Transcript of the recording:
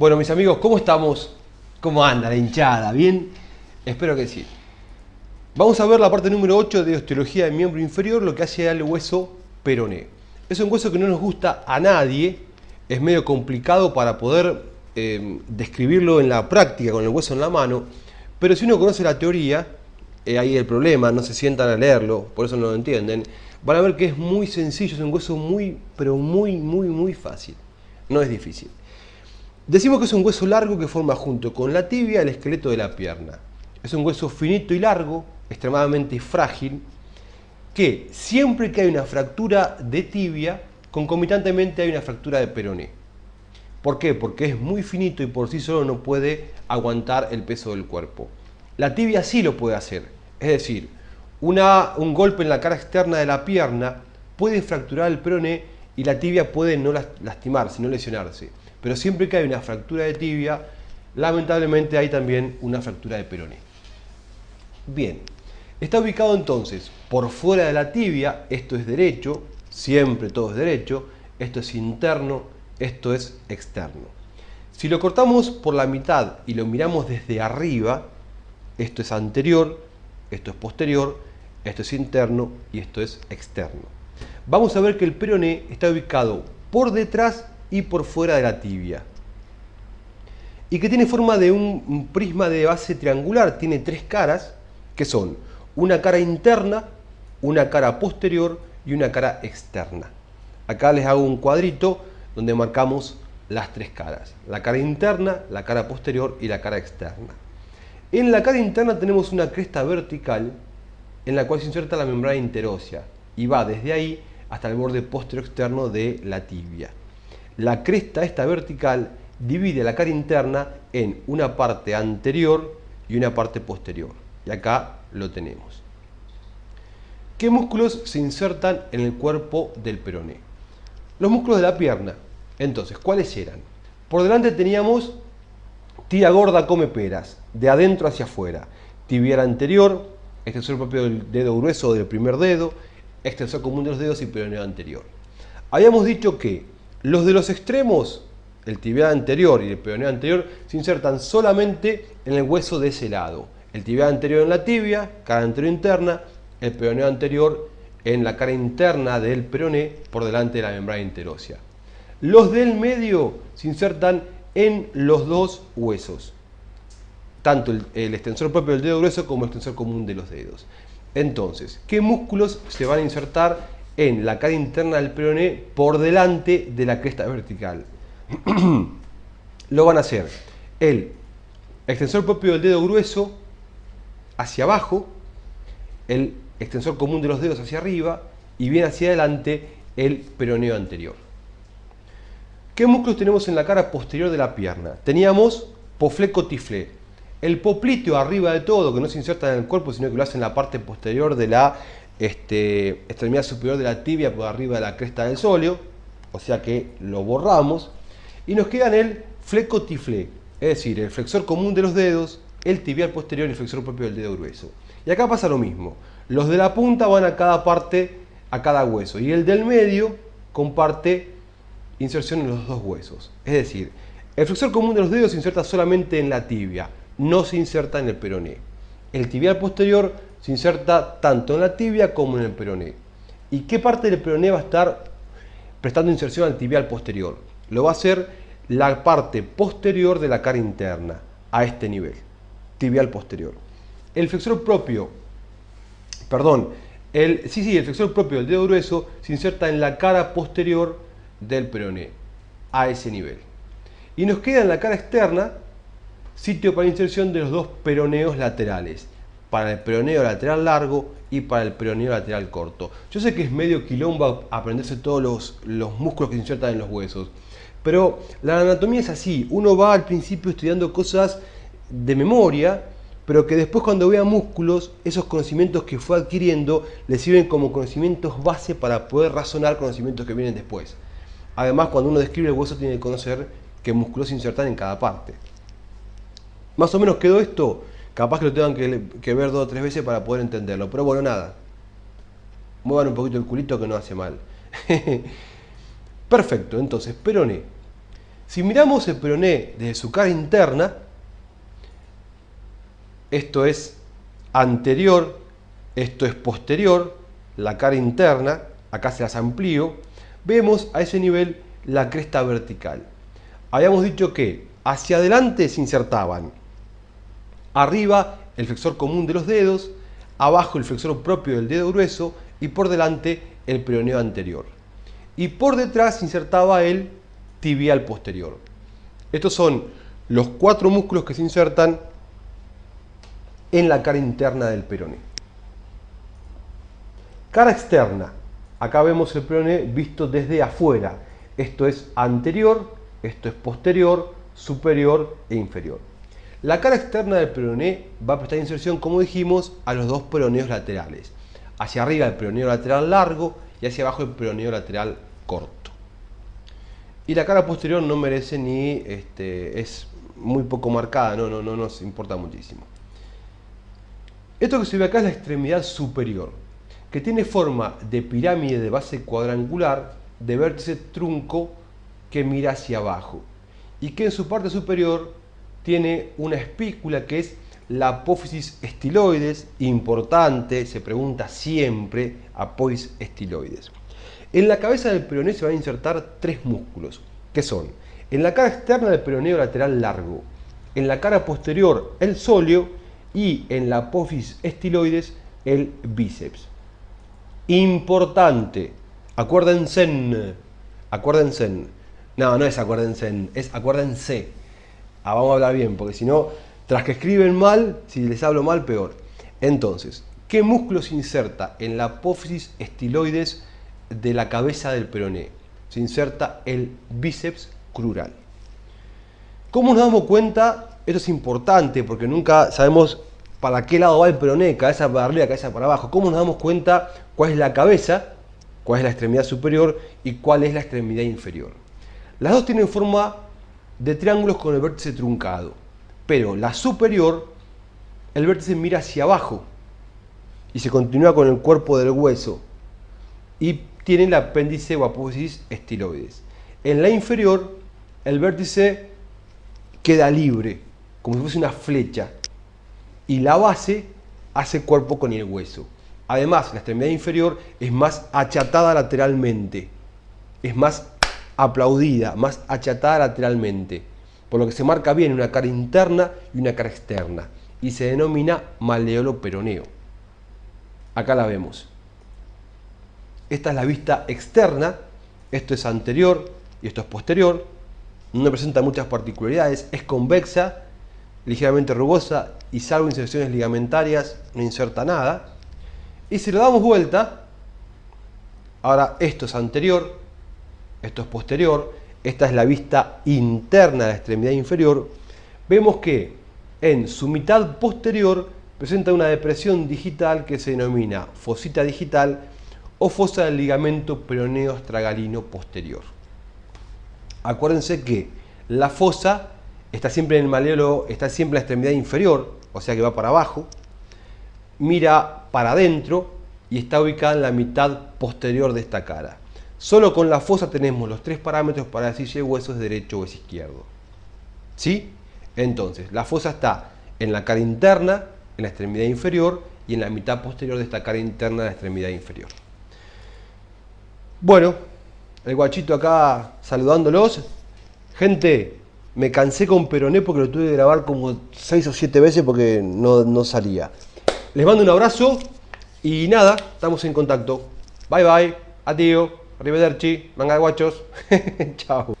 Bueno, mis amigos, ¿cómo estamos? ¿Cómo anda la hinchada? ¿Bien? Espero que sí. Vamos a ver la parte número 8 de osteología del miembro inferior, lo que hace al hueso peroné. Es un hueso que no nos gusta a nadie, es medio complicado para poder describirlo en la práctica con el hueso en la mano, pero si uno conoce la teoría, ahí el problema, no se sientan a leerlo, por eso no lo entienden, van a ver que es muy sencillo, es un hueso pero muy fácil, no es difícil. Decimos que es un hueso largo que forma junto con la tibia el esqueleto de la pierna. Es un hueso finito y largo, extremadamente frágil, que siempre que hay una fractura de tibia, concomitantemente hay una fractura de peroné. ¿Por qué? Porque es muy finito y por sí solo no puede aguantar el peso del cuerpo. La tibia sí lo puede hacer, es decir, un golpe en la cara externa de la pierna puede fracturar el peroné y la tibia puede no lastimarse, no lesionarse. Pero siempre que hay una fractura de tibia, lamentablemente hay también una fractura de peroné. Bien, está ubicado entonces por fuera de la tibia, esto es derecho, siempre todo es derecho, esto es interno, esto es externo. Si lo cortamos por la mitad y lo miramos desde arriba, esto es anterior, esto es posterior, esto es interno y esto es externo. Vamos a ver que el peroné está ubicado por detrás y por fuera de la tibia. Y que tiene forma de un prisma de base triangular, tiene tres caras, que son una cara interna, una cara posterior y una cara externa. Acá les hago un cuadrito donde marcamos las tres caras, la cara interna, la cara posterior y la cara externa. En la cara interna tenemos una cresta vertical en la cual se inserta la membrana interósea y va desde ahí hasta el borde posterior externo de la tibia. La cresta esta vertical divide la cara interna en una parte anterior y una parte posterior. Y acá lo tenemos. ¿Qué músculos se insertan en el cuerpo del peroné? Los músculos de la pierna. Entonces, ¿cuáles eran? Por delante teníamos tibia gorda come peras, de adentro hacia afuera. Tibial anterior, extensor propio del dedo grueso del primer dedo, extensor común de los dedos y peroneo anterior. Habíamos dicho que los de los extremos, el tibial anterior y el peroneo anterior, se insertan solamente en el hueso de ese lado. El tibial anterior en la tibia, cara anterior interna, el peroneo anterior en la cara interna del peroné por delante de la membrana interósea. Los del medio se insertan en los dos huesos, tanto el extensor propio del dedo grueso como el extensor común de los dedos. Entonces, ¿qué músculos se van a insertar en la cara interna del peroné por delante de la cresta vertical? Lo van a hacer el extensor propio del dedo grueso hacia abajo, el extensor común de los dedos hacia arriba y bien hacia adelante el peroneo anterior. ¿Qué músculos tenemos en la cara posterior de la pierna? Teníamos pofleco-tiflé. El popliteo arriba de todo, que no se inserta en el cuerpo, sino que lo hace en la parte posterior de la extremidad superior de la tibia por arriba de la cresta del sóleo, o sea que lo borramos, y nos queda en el fleco-tiflé, es decir, el flexor común de los dedos, el tibial posterior y el flexor propio del dedo grueso. Y acá pasa lo mismo, los de la punta van a cada parte, a cada hueso, y el del medio comparte inserción en los dos huesos. Es decir, el flexor común de los dedos se inserta solamente en la tibia, no se inserta en el peroné. El tibial posterior se inserta tanto en la tibia como en el peroné. ¿Y qué parte del peroné va a estar prestando inserción al tibial posterior? Lo va a hacer la parte posterior de la cara interna, a este nivel, tibial posterior. El flexor propio, el flexor propio del dedo grueso se inserta en la cara posterior del peroné, a ese nivel. Y nos queda en la cara externa sitio para inserción de los dos peroneos laterales, para el peroneo lateral largo y para el peroneo lateral corto. Yo sé que es medio quilombo aprenderse todos los músculos que se insertan en los huesos, pero la anatomía es así, uno va al principio estudiando cosas de memoria, pero que después cuando vea músculos, esos conocimientos que fue adquiriendo le sirven como conocimientos base para poder razonar conocimientos que vienen después. Además, cuando uno describe el hueso tiene que conocer qué músculos se insertan en cada parte. Más o menos quedó esto, capaz que lo tengan que ver 2 o 3 veces para poder entenderlo, pero bueno, nada. Muevan un poquito el culito que no hace mal. Perfecto, entonces, peroné. Si miramos el peroné desde su cara interna, esto es anterior, esto es posterior, la cara interna, acá se las amplío, vemos a ese nivel la cresta vertical. Habíamos dicho que hacia adelante se insertaban arriba el flexor común de los dedos, abajo el flexor propio del dedo grueso y por delante el peroneo anterior. Y por detrás se insertaba el tibial posterior. Estos son los 4 músculos que se insertan en la cara interna del peroné. Cara externa. Acá vemos el peroné visto desde afuera. Esto es anterior, esto es posterior, superior e inferior. La cara externa del peroné va a prestar inserción, como dijimos, a los 2 peroneos laterales. Hacia arriba el peroneo lateral largo y hacia abajo el peroneo lateral corto. Y la cara posterior no merece ni, es muy poco marcada, no nos importa muchísimo. Esto que se ve acá es la extremidad superior, que tiene forma de pirámide de base cuadrangular, de vértice trunco que mira hacia abajo, y que en su parte superior tiene una espícula que es la apófisis estiloides, importante, se pregunta siempre, apófisis estiloides. En la cabeza del peroné se van a insertar 3 músculos, que son, en la cara externa del peroneo lateral largo, en la cara posterior el sóleo y en la apófisis estiloides el bíceps. Importante, acuérdense, no es acuérdense, es acuérdense. Vamos a hablar bien, porque si no, tras que escriben mal, si les hablo mal, peor. Entonces, ¿qué músculo se inserta en la apófisis estiloides de la cabeza del peroné? Se inserta el bíceps crural. ¿Cómo nos damos cuenta? Esto es importante porque nunca sabemos para qué lado va el peroné, cabeza para arriba, cabeza para abajo. ¿Cómo nos damos cuenta cuál es la cabeza, cuál es la extremidad superior y cuál es la extremidad inferior? Las dos tienen forma de triángulos con el vértice truncado, pero la superior, el vértice mira hacia abajo y se continúa con el cuerpo del hueso y tiene el apéndice o apófisis estiloides. En la inferior, el vértice queda libre, como si fuese una flecha, y la base hace cuerpo con el hueso. Además, la extremidad inferior es más achatada lateralmente, es más aplaudida, más achatada lateralmente, por lo que se marca bien una cara interna y una cara externa, y se denomina maleolo peroneo. Acá la vemos. Esta es la vista externa, esto es anterior y esto es posterior, no presenta muchas particularidades, es convexa, ligeramente rugosa y salvo inserciones ligamentarias no inserta nada. Y si lo damos vuelta, ahora esto es anterior, esto es posterior, esta es la vista interna de la extremidad inferior, vemos que en su mitad posterior presenta una depresión digital que se denomina fosita digital o fosa del ligamento peroneo astragalino posterior. Acuérdense que la fosa está siempre en el maleolo, está siempre en la extremidad inferior, o sea que va para abajo, mira para adentro y está ubicada en la mitad posterior de esta cara. Solo con la fosa tenemos los 3 parámetros para decir si el hueso es derecho o es izquierdo. ¿Sí? Entonces, la fosa está en la cara interna, en la extremidad inferior y en la mitad posterior de esta cara interna de la extremidad inferior. Bueno, el guachito acá saludándolos. Gente, me cansé con peroné porque lo tuve que grabar como 6 o 7 veces porque no salía. Les mando un abrazo y nada, estamos en contacto. Bye bye, adiós, arrivederci, manga de guachos. Chao.